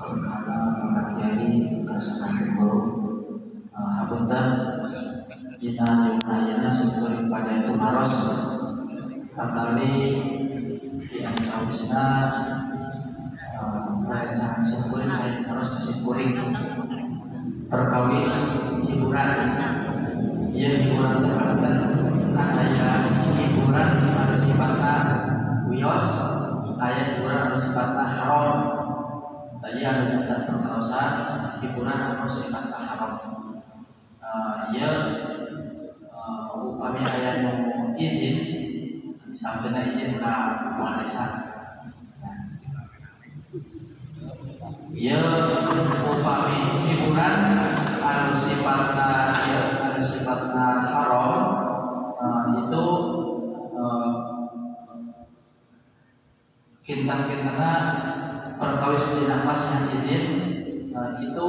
karena para kiai kersana guru hapunten dina ayeuna seueur pada itu maros patali di antawisna rancangan seueur aya maros kesimpuring perkawis hiburan ieu hiburan terbanten aya hiburan anu sifatna wios aya hiburan anu sifatna haram. Tadi ada tentang perkarosan hiburan atau sifatnya haram. Ya upami aya nu izin sampena izin ka kepala desa. Ya upami hiburan anu sifatna haram itu kintang-kintangna perkawis dina pasnya izin itu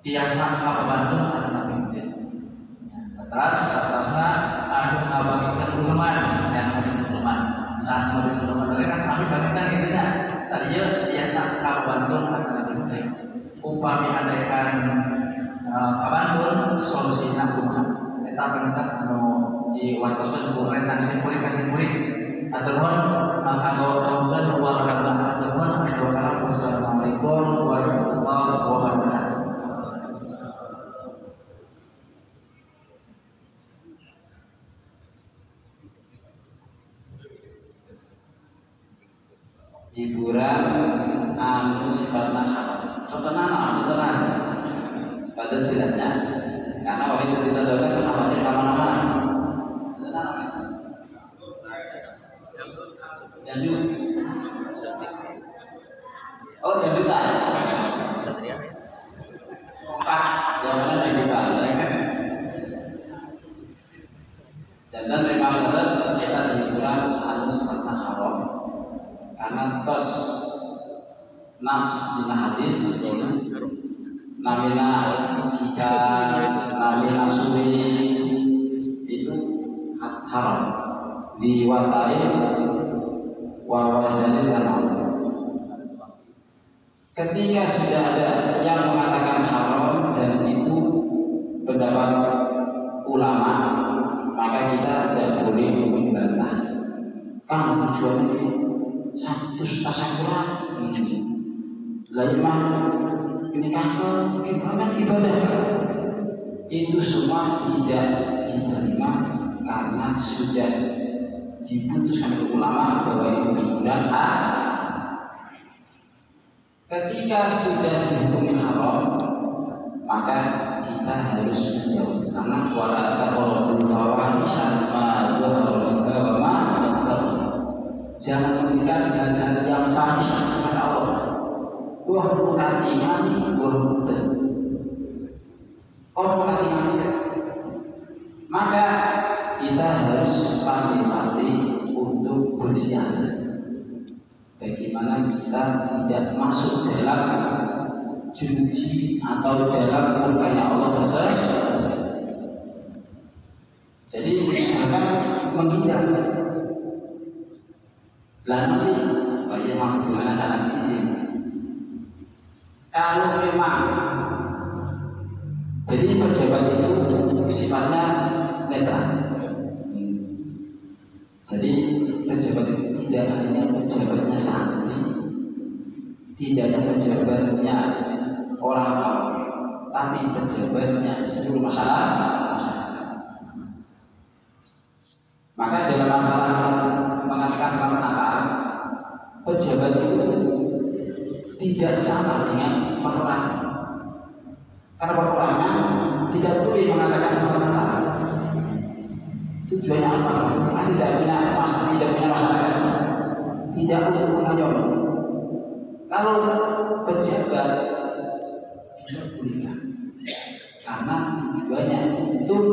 tiasa kabantu atau nabi terus atasnya anu ngabagikan uluman yang uluman saat mau uluman mereka sampai bagikan gitu ya tadi tiasa kabantu atau nabi upami adaikan kabantu solusinya kumaha eta penetap anu diwartosan ku rencang simpuling kasimpuling aturun kanggo kamugeun warahmatullahi wabarakatuh. Wassalamualaikum warahmatullahi wabarakatuh. Hiburan anu sifatna haram. Contohna naon? Contohna sepatus jelasnya. Karena waktu itu disodorkan khawatir kemana-mana. Contohna naon? Janju. Oh, janjutan. Satria. Kompak. Jawabannya janjutan. Jantan memang harus kita hiburan anu sifatna haram. Karena tos nas dina hadis namina kita namina suri itu haram diwatai wawasani dan ketika sudah ada yang mengatakan haram dan itu pendapat ulama maka kita tidak boleh membantah. Kamu tujuannya satu tasakuran lain ini kan ibadah itu semua tidak diterima karena sudah diputuskan oleh ulama bahwa itu hiburan haram. Ketika sudah dihukumi haram maka kita harus menjauh karena wala taqrabul fawahisha ma zahara minha wa ma batan. Jangan memberikan hal-hal yang fahish kepada Allah. Buah mukati mani buah muda. Kau mukati mani ya? Maka kita harus pandai-pandai untuk bersiasat. Bagaimana kita tidak masuk dalam jeruji atau dalam murkanya Allah tersebut. Jadi misalkan menghindar. Lah nanti bagaimana gimana sana izin? Kalau memang jadi pejabat itu sifatnya netral. Jadi pejabat itu tidak hanya pejabatnya santri, tidak hanya pejabatnya orang awam, tapi pejabatnya seluruh masyarakat. Maka dalam masalah mengatakan selamat Natal, pejabat itu tidak sama dengan perorangan. Karena perorangan tidak boleh mengatakan selamat Natal. Tujuannya apa? Karena tidak punya masyarakat, tidak untuk mengayomi. Kalau pejabat tidak bolehkan, karena tujuannya untuk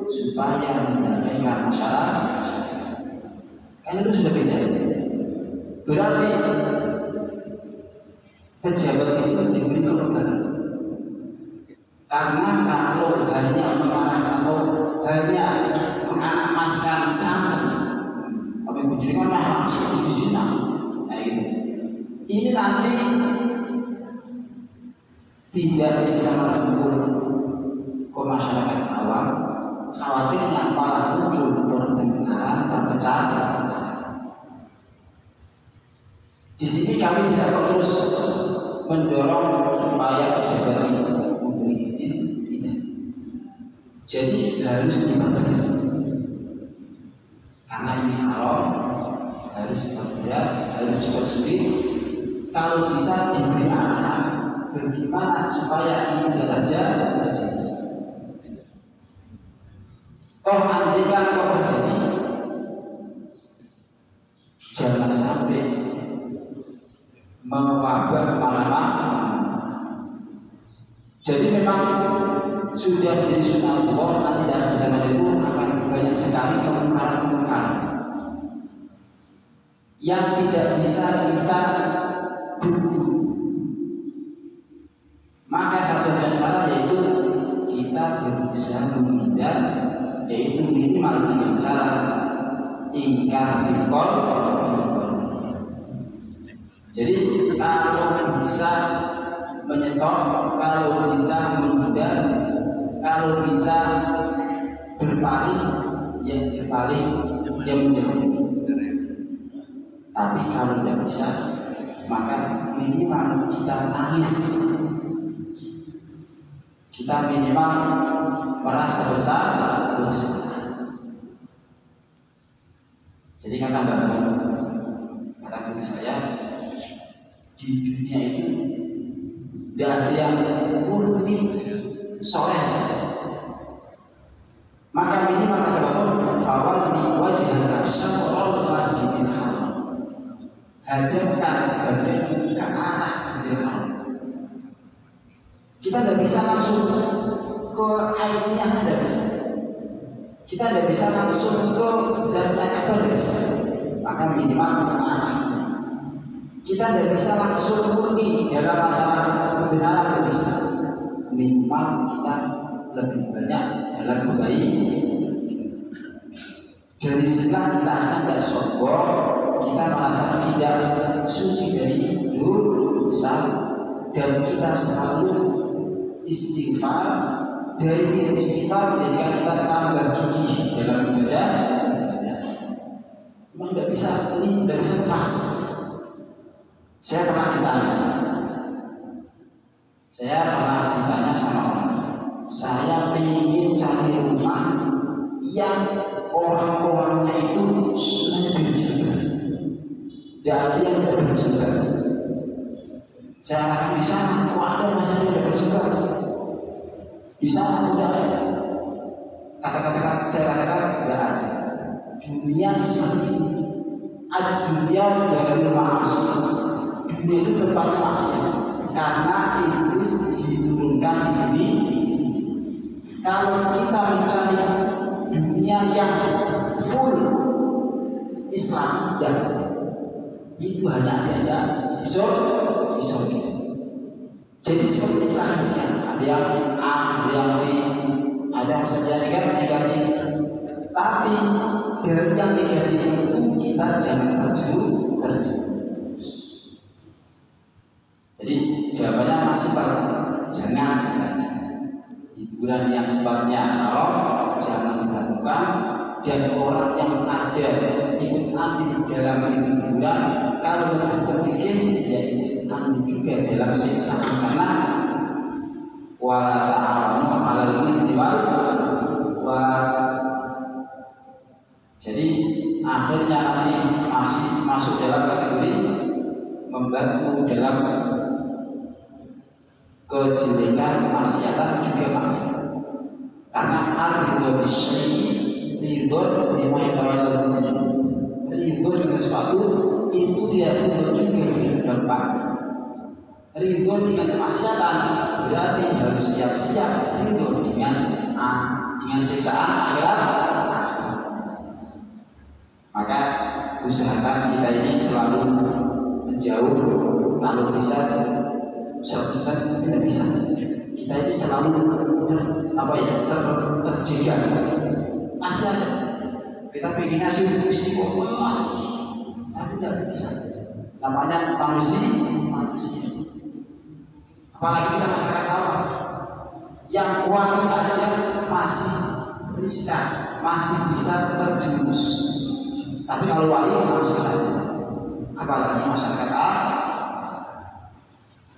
supaya mendamaikan masyarakat. Kan itu sudah beda. Berarti pejabat itu diberi kehormatan. Karena kalau hanya mengarahkan atau hanya mengamaskan santri, tapi kunjungan langsung di sini, nah gitu. ini nanti tidak bisa merangkul ke masyarakat awam, khawatirnya malah muncul pertengkaran, perpecahan. Di sini kami tidak terus mendorong supaya pejabat itu memberi izin, tidak. Jadi harus diperberat, karena ini haram, harus diperberat, harus dipersulit. Kalau bisa diberi arahan bagaimana supaya ini tidak terjadi. Toh andaikan kau terjadi, jangan sampai mewabah kemana-mana. Jadi memang sudah menjadi sunnah Allah, nanti dalam zaman itu akan banyak sekali kemungkaran-kemungkaran yang tidak bisa kita duduk. Maka satu cara yaitu kita berusaha menghindar, yaitu minimal dengan cara ingkar bilqol. Jadi kalau bisa menyetop, kalau bisa menghindar, kalau bisa berpaling, yang berpaling yang menjauh. Tapi kalau tidak bisa, maka minimal kita tangis, kita minimal merasa bersalah. Jadi kata guru saya, di dunia itu tidak ada yang murni soleh. Maka minimal kata Bapak, fawalli wajhaka syatrul masjidil haram. Hadapkan badanmu ke arah Masjidil Haram. Kita tidak bisa langsung ke airnya, tidak bisa. Kita tidak bisa langsung ke zatnya, tidak bisa. Maka minimal ke arahnya. Kita tidak bisa langsung murni dalam masalah kebenaran, tidak bisa. Minimal kita lebih banyak dalam kebaikan. Dari sinilah kita akan tidak sombong, kita merasa tidak suci dari dosa, dan kita selalu istighfar. Dari itu istighfar menjadikan kita tambah gigih dalam ibadah. Memang tidak bisa, ini tidak bisa lepas. Saya pernah ditanya sama orang, saya ingin cari rumah yang orang-orangnya itu semuanya berjilbab, tidak ada yang tidak berjilbab. Saya akan di sana, kok ada masalah yang tidak berjilbab? Di sana tidak ada. Saya katakan tidak ada. Dunia seperti ini. Dunia dari maksiat. Dunia itu tempatnya maksiat, karena iblis diturunkan di bumi. Kalau kita mencari dunia yang full Islam, dan itu hanya ada di surga. Jadi seperti itu dunia. Ada yang A, ada yang B, ada yang saja negatif. Tapi dari yang negatif itu kita jangan terjun. Jadi jawabannya masih jangan. Hiburan yang sifatnya haram jangan dilakukan, dan orang yang ada ikut andil dalam hiburan, kalau berpikir dia ikut andil juga dalam siksaan, karena wala ta'awanu 'alal itsmi wal. Jadi akhirnya nanti masih masuk dalam kategori membantu dalam kejelekan, kemaksiatan juga maksiat. Karena al-ridho bisyai, ridho bima yatawalladu, ridho dengan sesuatu itu dia ridho juga dengan dampak. Ridho dengan kemaksiatan berarti harus siap-siap ridho dengan siksaan akhirat. Maka usahakan kita ini selalu menjauh, kalau bisa Ustaz tidak bisa. Kita ini selalu terjaga. Pasti ada. Kita pengen ngasih istiqomah, tapi tidak bisa. namanya manusia. Apalagi kita masyarakat awam yang wangi aja masih riskan, masih bisa terjumus. Tapi kalau wali langsung saja. Apalagi masyarakat awam.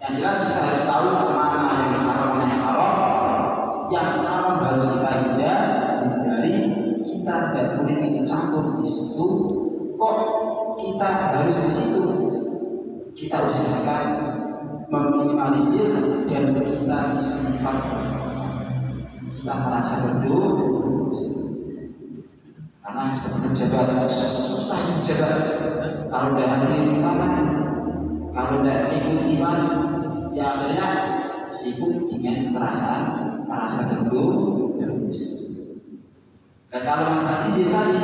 Yang jelas kita harus tahu mana yang haram, mana yang haram. Yang haram harus kita hindari. Kita tidak boleh ikut campur di situ. Kok kita harus di situ? Kita usahakan meminimalisir dan kita istighfar. Kita merasa berdosa karena pejabat susah pejabat. Kalau udah hadir gimana? Kalau udah ikut gimana? Ya akhirnya ikut dengan perasaan berdosa. Dan kalau masalah izin tadi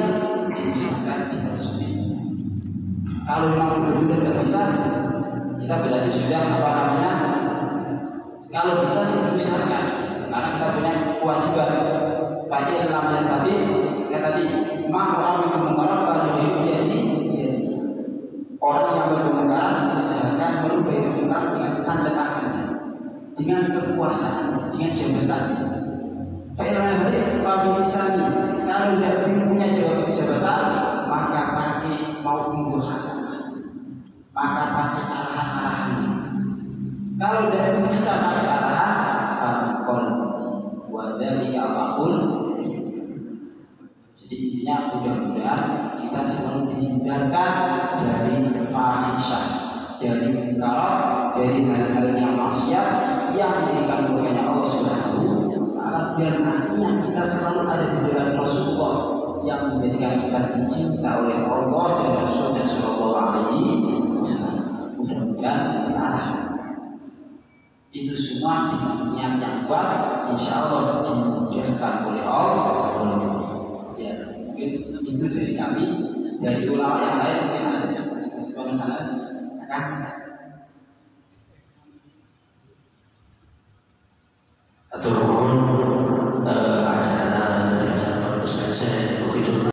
diusahakan dipersempit. Kalau memang benar-benar tidak bisa, kita berarti sudah apa namanya? Kalau bisa sih diusahakan, karena kita punya kewajiban. Fa'il lam yastati, kayak tadi, ma'ruf kemungkaran falyuhib biyadi. Orang yang berkemungkaran usahakan merubah itu kemungkaran dengan tanda tangannya, dengan kekuasaan, dengan jabatan. Fa'il lam yastati fabilisani. Kalau tidak punya jabatan, maka pakai mau undur hasanah, maka pakai arahan-arahannya. Kalau tidak bisa pakai arahan, fakol wadalika apapun. Jadi intinya mudah-mudahan kita selalu dihindarkan dari fahisyah, dari munkar, dari hal-hal yang maksiat yang menjadikan murkanya Allah Subhanahu wa Ta'ala, dan nantinya kita selalu ada di jalan Rasulullah yang menjadikan kita dicinta oleh Allah dan Rasulnya Shallallahu Alaihi Wasallam. Mudah-mudahan diarahkan. Itu semua dengan niat yang kuat, insya Allah dimudahkan oleh Allah. Ya, mungkin itu dari kami. Dari ulama yang lain mungkin ada yang masih sana akan atau mohon acara dari acara bagus saja begitu.